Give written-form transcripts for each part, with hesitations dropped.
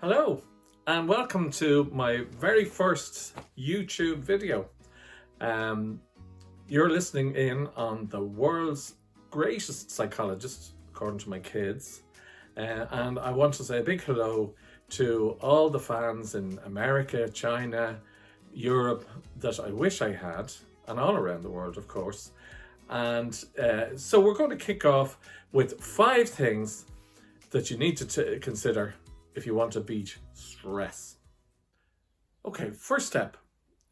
Hello and welcome to my very first YouTube video. You're listening in on the world's greatest psychologist, according to my kids. And I want to say a big hello to all the fans in America, China, Europe that I wish I had, and all around the world, of course. And so we're going to kick off with 5 things that you need to consider if you want to beat stress. Okay, first step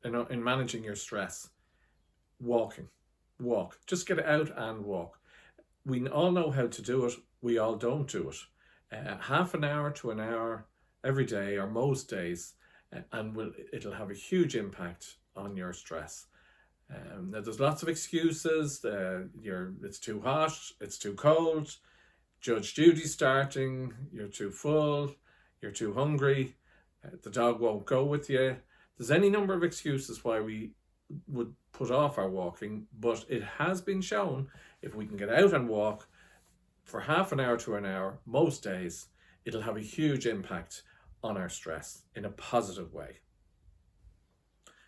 in managing your stress: walking. Walk. Just get out and walk. We all know how to do it. We all don't do it. Half an hour to an hour every day, or most days, and it'll have a huge impact on your stress. Now, there's lots of excuses. It's too hot, it's too cold, Judge Judy's starting, you're too full, you're too hungry, the dog won't go with you. There's any number of excuses why we would put off our walking, but it has been shown if we can get out and walk for half an hour to an hour, most days, it'll have a huge impact on our stress in a positive way.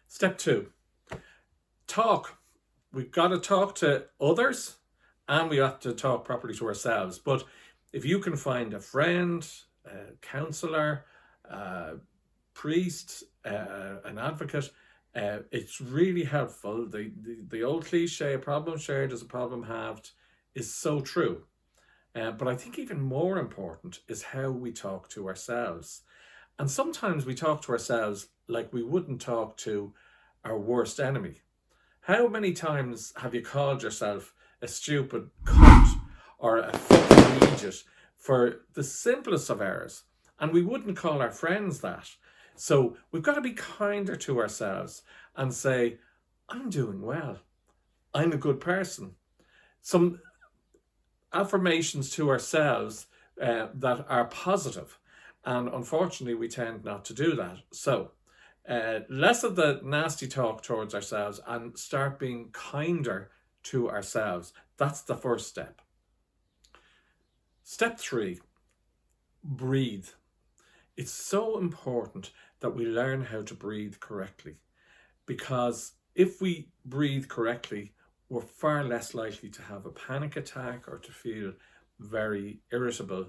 Step 2, talk. We've got to talk to others and we have to talk properly to ourselves. But if you can find a friend, a counsellor, a priest, an advocate, it's really helpful. The old cliche, a problem shared is a problem halved, is so true. But I think even more important is how we talk to ourselves. And sometimes we talk to ourselves like we wouldn't talk to our worst enemy. How many times have you called yourself a stupid cunt or a fucking idiot for the simplest of errors? And we wouldn't call our friends that. So we've got to be kinder to ourselves and say, I'm doing well. I'm a good person. Some affirmations to ourselves that are positive. And unfortunately, we tend not to do that. So less of the nasty talk towards ourselves and start being kinder to ourselves. That's the first step. Step 3, breathe. It's so important that we learn how to breathe correctly, because if we breathe correctly, we're far less likely to have a panic attack or to feel very irritable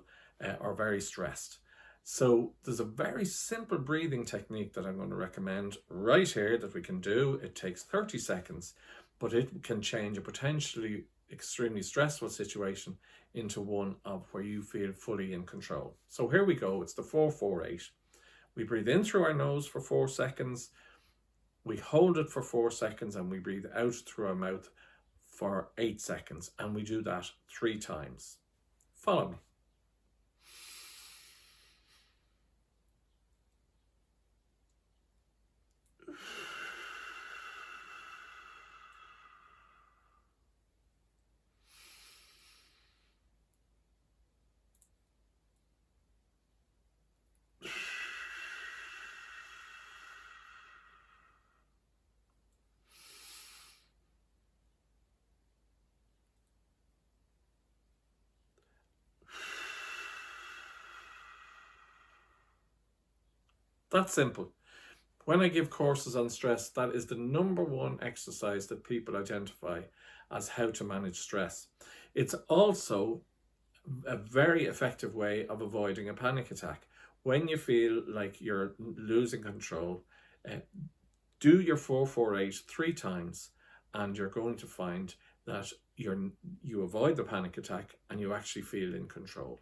or very stressed. So there's a very simple breathing technique that I'm going to recommend right here that we can do. It takes 30 seconds, but it can change a potentially extremely stressful situation into one of where you feel fully in control. So here we go. It's the 4-4-8. We breathe in through our nose for 4 seconds. We hold it for 4 seconds and we breathe out through our mouth for 8 seconds. And we do that 3 times. Follow me. That's simple. When I give courses on stress, that is the number one exercise that people identify as how to manage stress. It's also a very effective way of avoiding a panic attack. When you feel like you're losing control, do your 4-4-8 3 times, and you're going to find that you avoid the panic attack and you actually feel in control.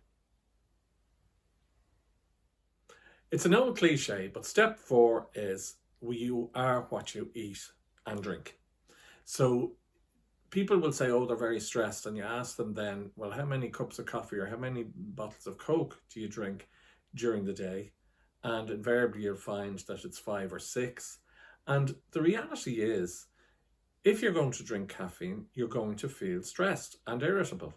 It's an old cliche, but step 4 is you are what you eat and drink. So people will say, oh, they're very stressed. And you ask them then, well, how many cups of coffee or how many bottles of Coke do you drink during the day? And invariably you'll find that it's 5 or 6. And the reality is, if you're going to drink caffeine, you're going to feel stressed and irritable.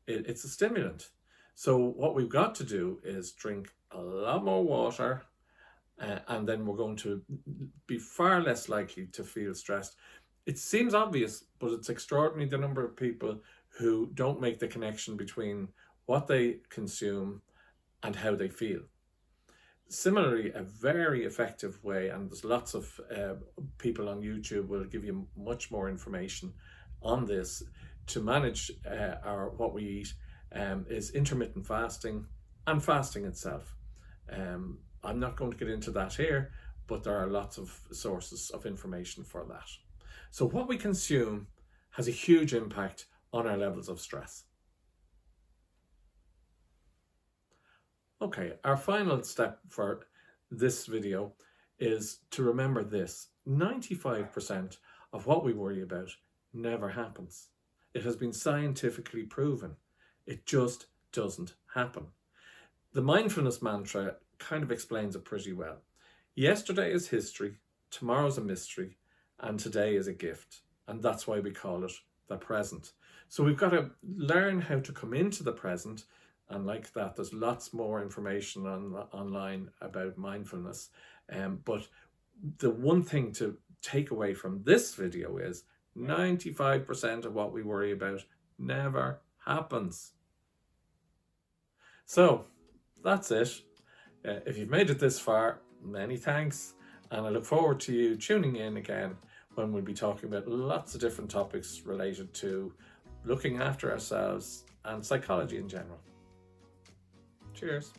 It's a stimulant. So what we've got to do is drink a lot more water, and then we're going to be far less likely to feel stressed. It seems obvious, but it's extraordinary the number of people who don't make the connection between what they consume and how they feel. Similarly, a very effective way, and there's lots of people on YouTube will give you much more information on this, to manage what we eat, is intermittent fasting and fasting itself. I'm not going to get into that here, but there are lots of sources of information for that. So what we consume has a huge impact on our levels of stress. Okay, our final step for this video is to remember this: 95% of what we worry about never happens. It has been scientifically proven. It just doesn't happen. The mindfulness mantra kind of explains it pretty well. Yesterday is history, tomorrow's a mystery, and today is a gift. And that's why we call it the present. So we've got to learn how to come into the present. And like that, there's lots more information online about mindfulness. But the one thing to take away from this video is 95% of what we worry about never happens. So that's it. If you've made it this far, many thanks. And I look forward to you tuning in again when we'll be talking about lots of different topics related to looking after ourselves and psychology in general. Cheers.